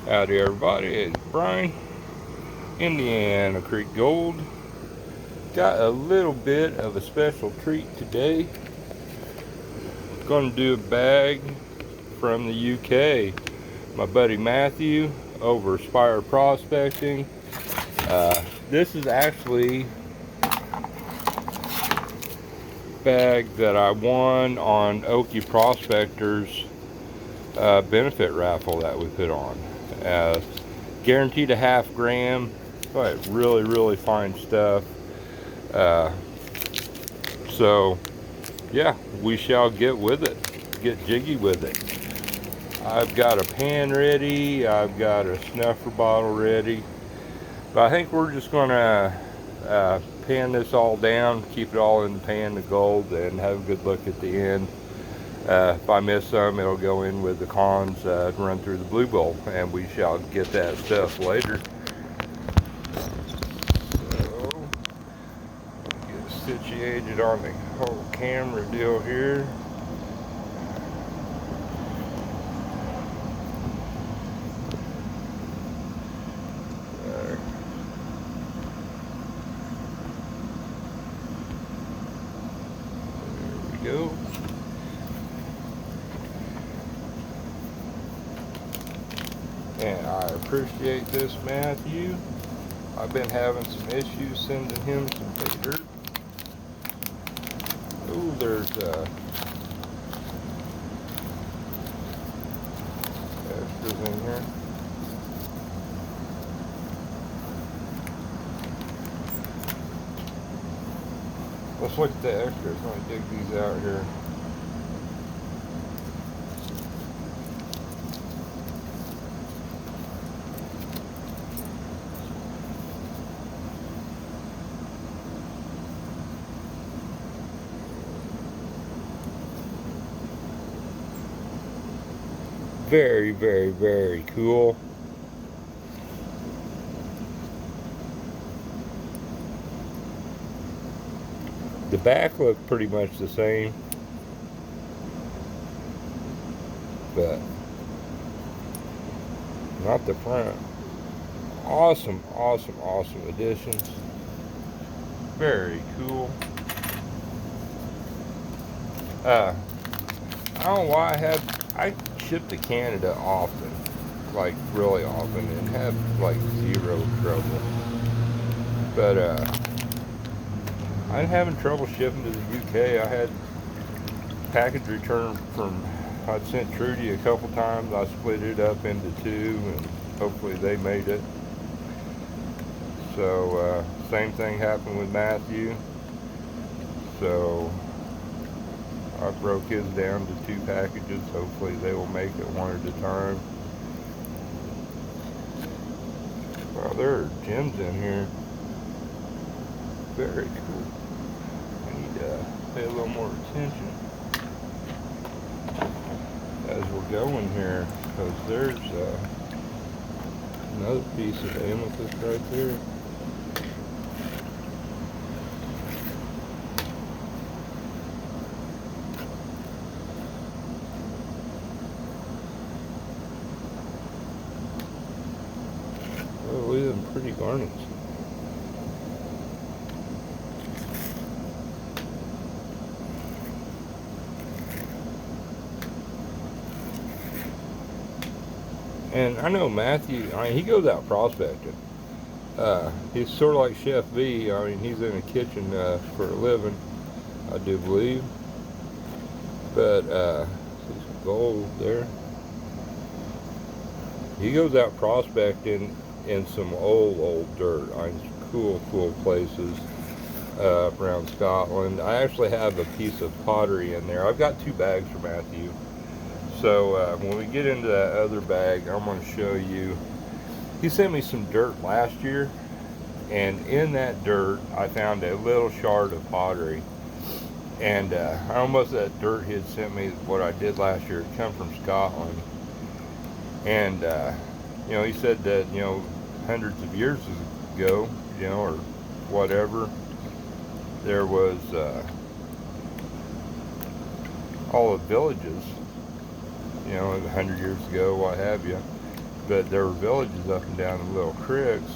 Howdy everybody, it's Brian, Indiana Creek Gold. Got a little bit of a special treat today. Going to do a bag from the UK. My buddy Matthew over SPIRE Prospecting. This is actually a bag that I won on Okie Prospector's benefit raffle that we put on. Guaranteed a half gram. But really fine stuff. So yeah, we shall get with it, get jiggy with it. I've got a pan ready, I've got a snuffer bottle ready, but I think we're just gonna pan this all down, keep it all in the pan of gold, and have a good look at the end. If I miss some, it'll go in with the cons, run through the blue bowl, and we shall get that stuff later. So, get situated on the whole camera deal here. There we go. And I appreciate this, Matthew. I've been having some issues sending him some pay dirt. Oh, there's extras in here. Let's look at the extras. Let me dig these out here. Very cool. The back looked pretty much the same, but not the front. Awesome additions. Very cool. I don't know why I ship to Canada often, like really often, and have like zero trouble. But I'm having trouble shipping to the UK. I had package returned from, I'd sent Trudy a couple times. I split it up into two, and hopefully they made it. So same thing happened with Matthew. So I broke his down to two packages. Hopefully they will make it one at a time. Wow, there are gems in here. Very cool. I need to pay a little more attention as we're going here, because there's another piece of amethyst right there. Oh, look at them pretty garnets. And I know Matthew, I mean, he goes out prospecting. He's sort of like Chef V. I mean, he's in a kitchen for a living, I do believe. But, see some gold there. He goes out prospecting in some old dirt. I mean, cool places around Scotland. I actually have a piece of pottery in there. I've got two bags for Matthew. So when we get into that other bag, I'm going to show you. He sent me some dirt last year, and in that dirt I found a little shard of pottery. And almost that dirt he had sent me, what I did last year, it come from Scotland. And you know, he said that, you know, hundreds of years ago, you know, or whatever, there was all the villages, you know, 100 years ago, what have you, but there were villages up and down the little creeks,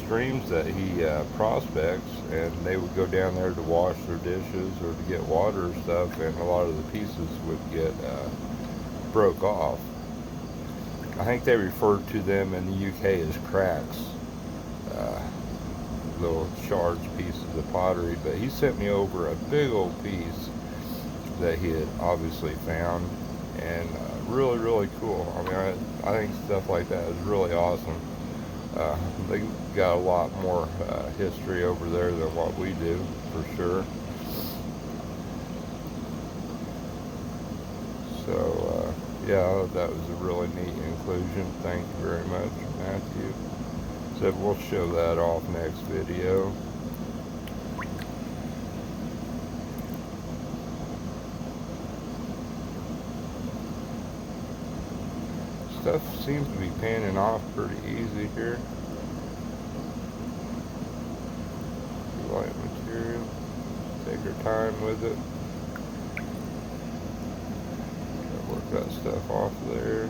streams that he prospects, and they would go down there to wash their dishes or to get water or stuff, and a lot of the pieces would get broke off. I think they refer to them in the UK as cracks, little shards, pieces of pottery. But he sent me over a big old piece that he had obviously found, and really, really cool. I mean, I think stuff like that is really awesome. They got a lot more history over there than what we do, for sure. So, yeah, that was a really neat inclusion. Thank you very much, Matthew. So we'll show that off next video. Stuff seems to be panning off pretty easy here. Light material. Take our time with it. Work that stuff off there.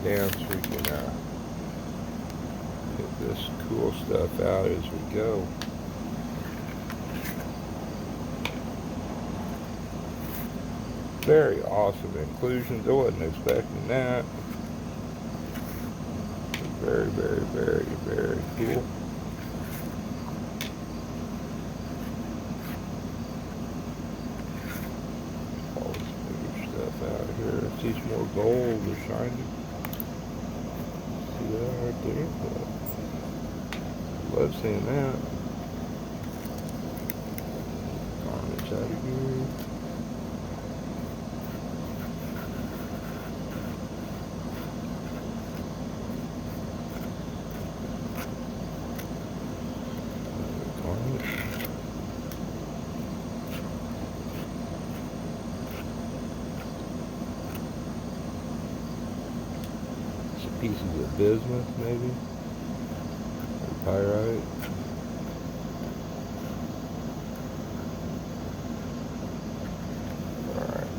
Down so we can get this cool stuff out as we go. Very awesome inclusions. I wasn't expecting that. Very, very, very, very cool. All this bigger stuff out here. I see some more gold or shiny. See that right there? Love seeing that. Garnets out of here. Pieces of bismuth, maybe, or pyrite. Alright,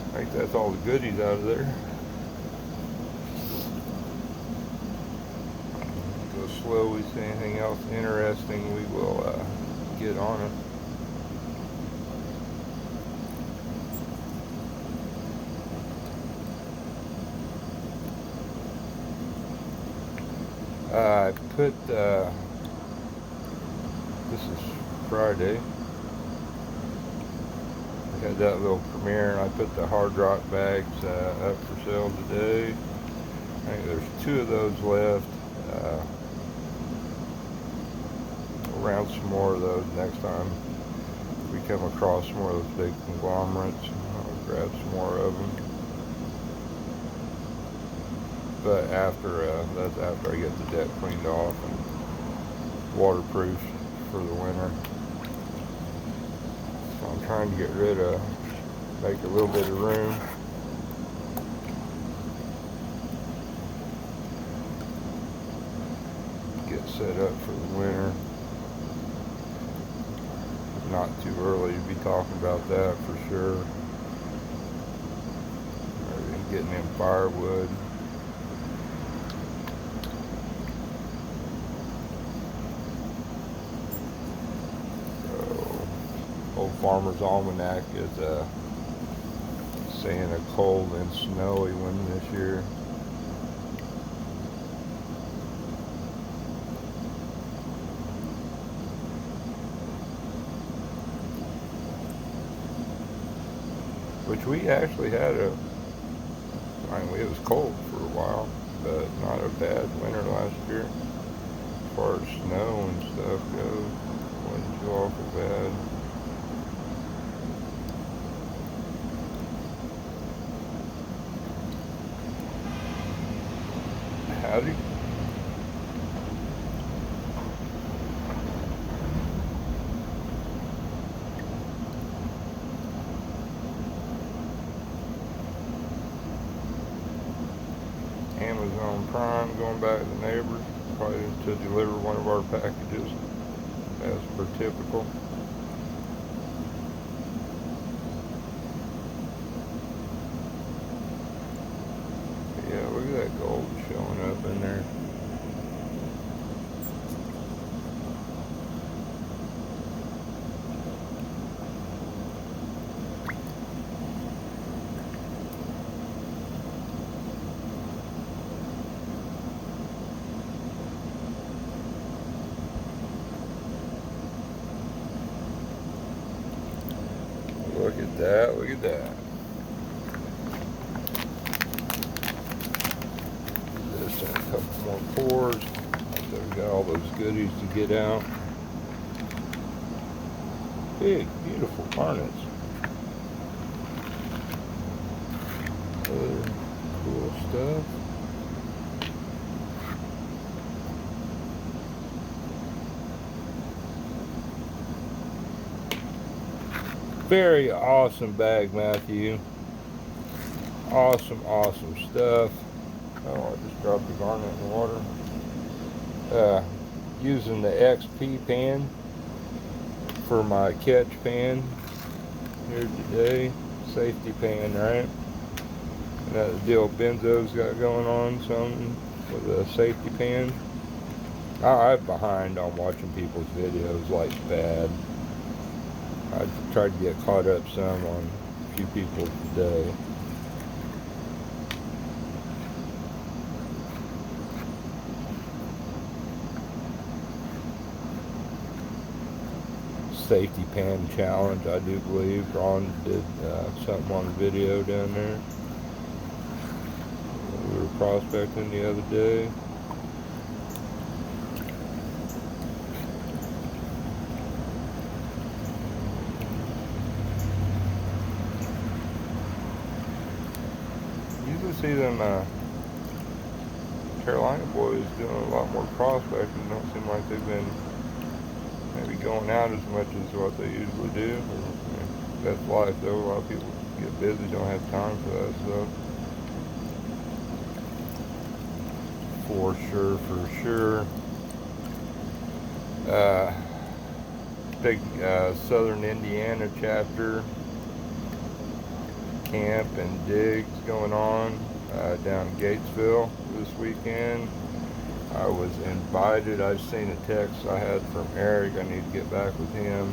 I think that's all the goodies out of there. Go slow. We see anything else interesting, we will get on it. I put, this is Friday, I had that little premiere, and I put the hard rock bags up for sale today. I think there's 2 of those left. We'll round some more of those next time we come across more of those big conglomerates. I'll grab some more of them. But after, that's after I get the deck cleaned off and waterproof for the winter. So I'm trying to get rid of, make a little bit of room. Get set up for the winter. Not too early to be talking about that for sure. Getting in firewood. Old Farmer's Almanac is saying a cold and snowy one this year. Which we actually had I mean, it was cold for a while, but not a bad winter last year. As far as snow and stuff goes, wasn't too awful bad. Howdy. Amazon Prime going back to the neighbors, probably to deliver one of our packages, as per typical. Yeah, look at that gold showing up in there. Look at that, look at that. This and a couple more pours. So we got all those goodies to get out. Big, beautiful garnets. Other cool stuff. Very awesome bag, Matthew. Awesome, awesome stuff. Oh, I just dropped the garnet in the water. Using the XP pan for my catch pan here today. Safety pan, right? And that's the deal Benzo's got going on, something with a safety pan. I'm behind on watching people's videos like bad. I tried to get caught up some on a few people today. Safety pan challenge, I do believe. Ron did something on the video down there. We were prospecting the other day. Usually see them Carolina boys doing a lot more prospecting. Don't seem like they've been maybe going out as much as what they usually do. That's life though. A lot of people get busy, don't have time for that stuff. For sure, for sure. Big Southern Indiana chapter camp and digs going on down in Gatesville this weekend. I was invited. I've seen a text I had from Eric. I need to get back with him,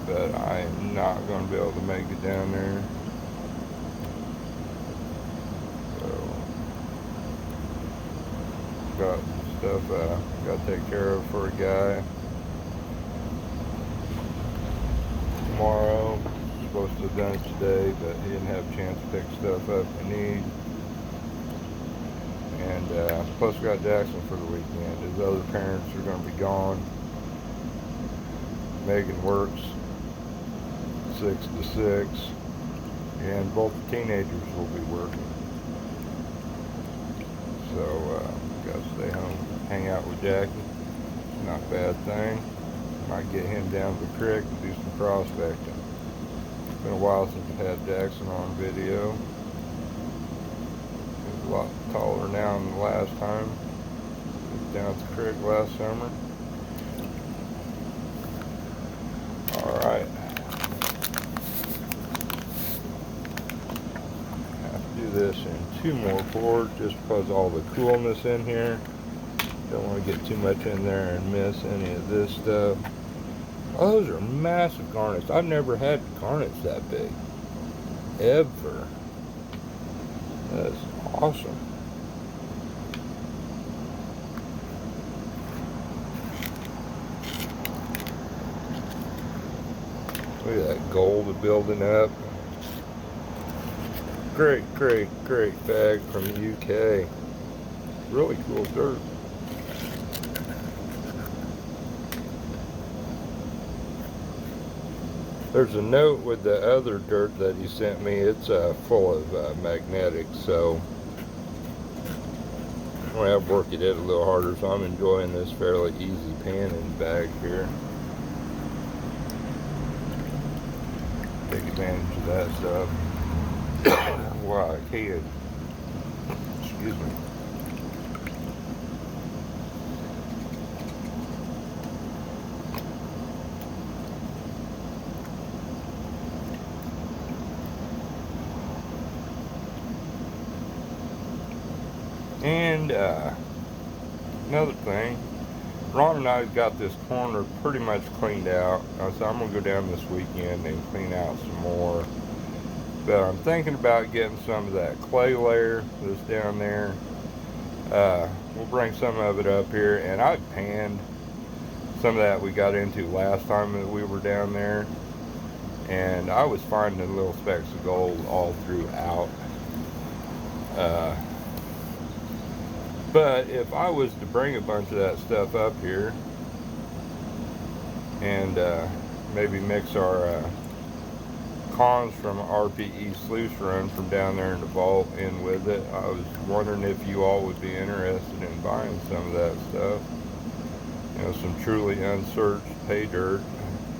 but I am not going to be able to make it down there. So, got stuff got to take care of for a guy tomorrow. Supposed to have done it today, but he didn't have a chance to pick stuff up we need. And plus we got Jackson for the weekend. His other parents are going to be gone. Megan works 6 to 6, and both the teenagers will be working. So got to stay home, hang out with Jackie. Not a bad thing. Might get him down to the creek and do some prospecting. It's been a while since I've had Jackson on video. He's a lot taller now than the last time. He was down at the creek last summer. Alright. Have to do this in 2 more pours just because all the coolness in here. Don't want to get too much in there and miss any of this stuff. Oh, those are massive garnets. I've never had garnets that big. Ever. That's awesome. Look at that gold building up. Great, great, great bag from the UK. Really cool dirt. There's a note with the other dirt that he sent me. It's full of magnetics, so I'm going to have to work at it a little harder, so I'm enjoying this fairly easy panning bag here. Take advantage of that stuff. Wow, I can't. Excuse me. And another thing, Ron and I got this corner pretty much cleaned out. So I'm going to go down this weekend and clean out some more. But I'm thinking about getting some of that clay layer that's down there. We'll bring some of it up here. And I panned some of that we got into last time that we were down there. And I was finding little specks of gold all throughout. But if I was to bring a bunch of that stuff up here and maybe mix our cons from RPE sluice run from down there in the vault in with it, I was wondering if you all would be interested in buying some of that stuff. You know, some truly unsearched pay dirt.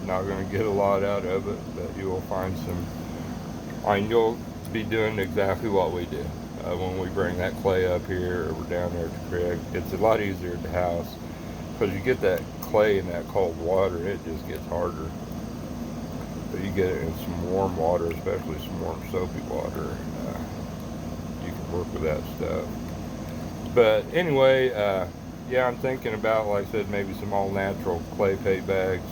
Not going to get a lot out of it, but you will find some. You'll be doing exactly what we do. When we bring that clay up here or we're down there at the creek, it's a lot easier at the house because you get that clay in that cold water, it just gets harder. But you get it in some warm water, especially some warm soapy water, you can work with that stuff. But anyway, yeah, I'm thinking about, like I said, maybe some all natural clay paint bags.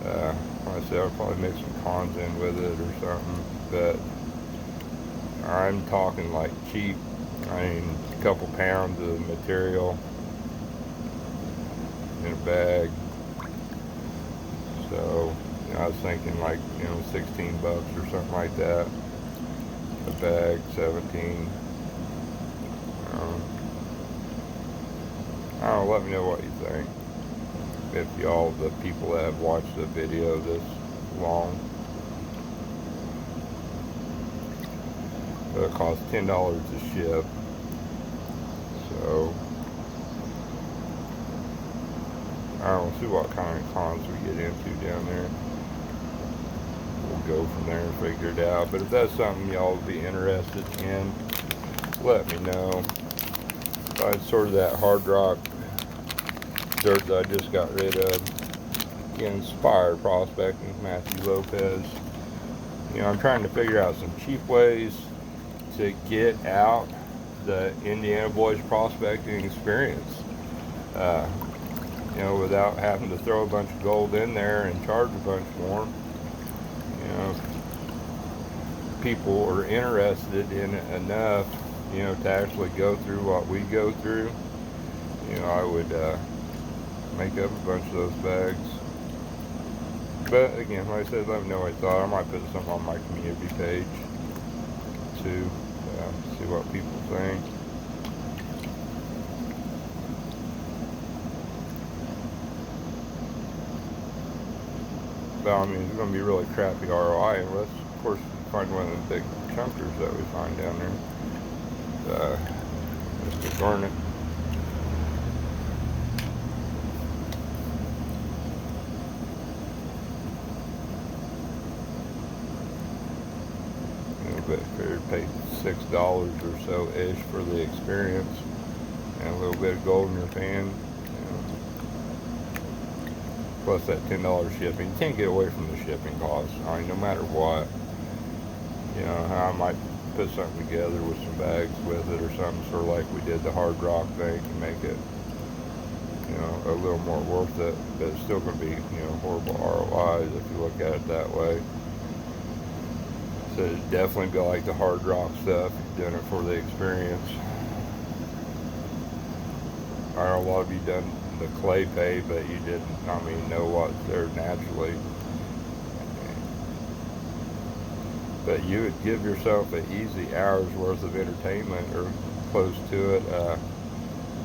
Like I said, I'll probably mix some cons in with it or something, but I'm talking like cheap. I mean, a couple pounds of material in a bag. So, you know, I was thinking like, you know, 16 bucks or something like that. A bag, 17. I don't know, let me know what you think. If y'all, the people that have watched the video this long. It costs $10 to ship. So I don't know, see what kind of cons we get into down there. We'll go from there and figure it out. But if that's something y'all would be interested in, let me know. It's sort of that hard rock dirt that I just got rid of. Again, SPIRE prospecting, Matthew Lopez. You know, I'm trying to figure out some cheap ways to get out the Indiana boys prospecting experience, you know, without having to throw a bunch of gold in there and charge a bunch more. You know, people are interested in it enough, you know, to actually go through what we go through. You know, I would make up a bunch of those bags. But again, like I said, let me know what you thought. I might put something on my community page too. See what people think. But I mean, it's going to be really crappy ROI unless, of course, you find one of the big chunkers that we find down there. Just a garnet. But figured pay $6 or so ish for the experience and a little bit of gold in your pan, you know. Plus that $10 shipping. You can't get away from the shipping costs. I mean, no matter what, you know, I might put something together with some bags with it or something, sort of like we did the hard rock thing to make it, you know, a little more worth it. But it's still going to be, you know, horrible ROIs if you look at it that way. So it'd definitely be like the hard rock stuff, doing it for the experience. I know a lot of you done the clay pay, but you didn't, I mean, know what's there naturally. But you would give yourself an easy hour's worth of entertainment or close to it,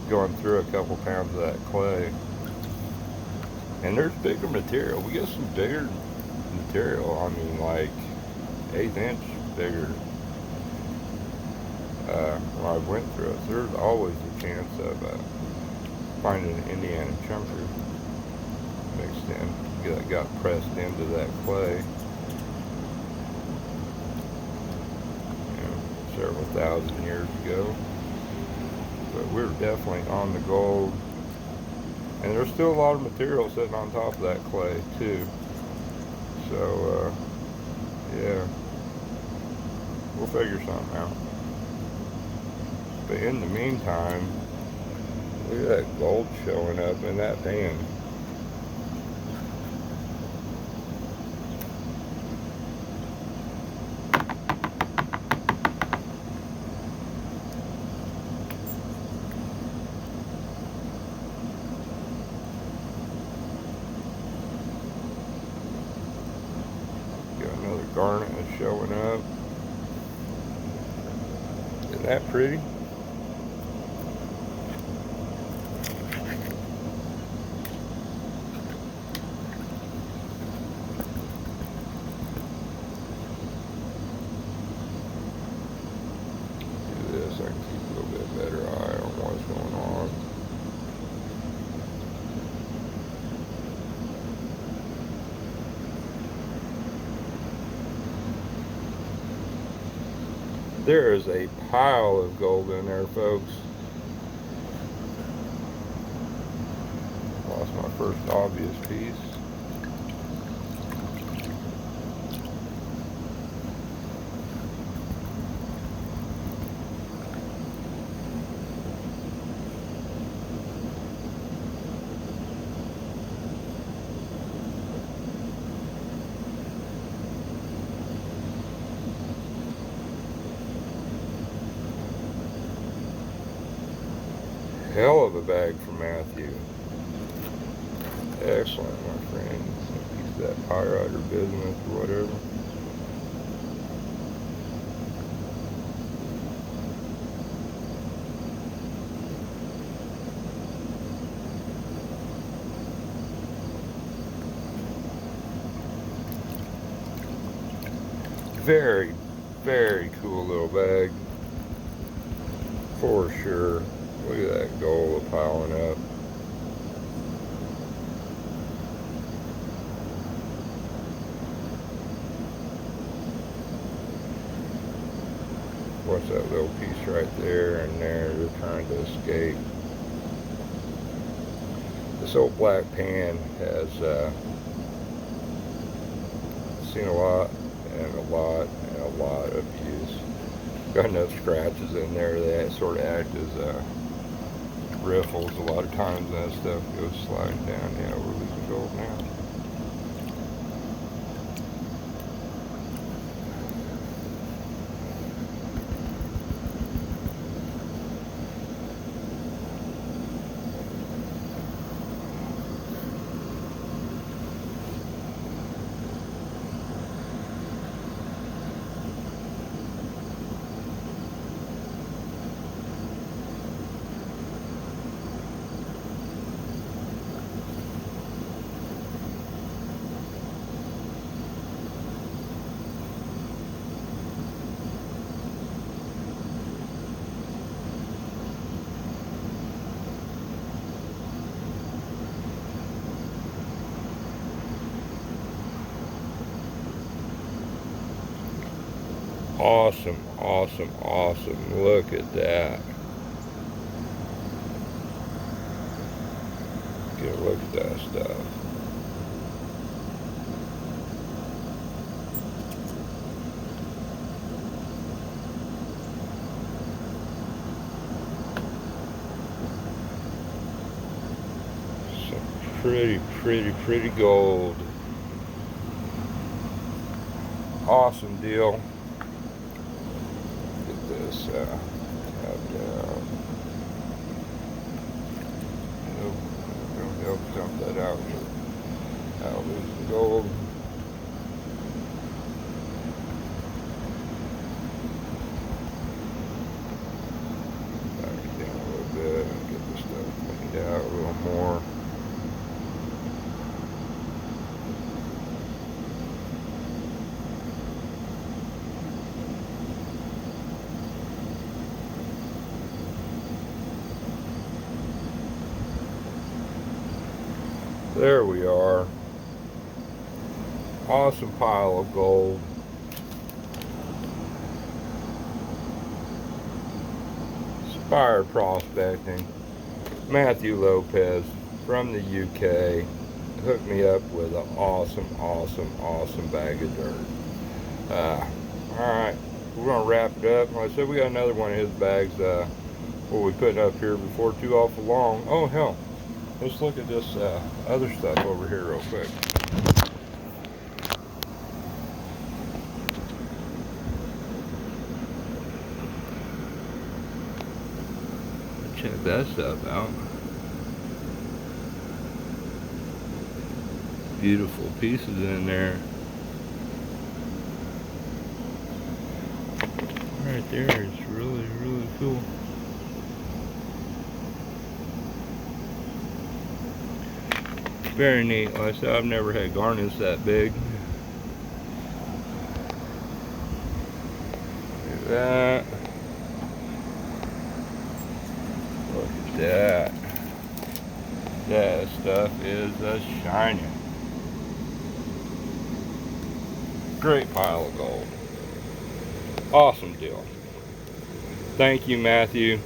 going through a couple pounds of that clay. And there's bigger material. We get some bigger material. I mean, like 1/8 inch bigger when I went through it. So there's always a chance of finding an Indiana chunker mixed in that got pressed into that clay, you know, several thousand years ago. But we're definitely on the gold, and there's still a lot of material sitting on top of that clay too. So yeah, we'll figure something out. But in the meantime, look at that gold showing up in that pan. Got another garnet that's showing up. Isn't that pretty? Do this, I can keep a little bit better eye on what's going on. There is a pile of gold in there, folks. Lost my first obvious piece. Hell of a bag for Matthew. Excellent, my friend. Piece of that pyrite or bismuth or whatever. Very, very cool little bag. For sure. Look at that gold piling up. What's that little piece right there and there? They're trying to escape. This old black pan has seen a lot and a lot and a lot of use. Got enough scratches in there that sort of act as riffles. A lot of times that stuff goes sliding down. Yeah, we're losing gold now. Awesome, awesome, awesome. Look at that. Get a look at that stuff. Some pretty gold. Awesome deal. This tab down. Nope, don't help dump that out here. I'll lose the gold. Back it down a little bit and get this stuff cleaned out a little more. There we are. Awesome pile of gold. SPIRE Prospecting. Matthew Lopez from the UK hooked me up with an awesome bag of dirt. Alright, we're going to wrap it up. Like I said, we got another one of his bags what we put up here before too awful long. Oh hell, let's look at this other stuff over here real quick. Check that stuff out. Beautiful pieces in there. Right there is really, really cool. Very neat. Like I said, I've never had garnets that big. Look at that. Look at that. That stuff is a shining. Great pile of gold. Awesome deal. Thank you, Matthew.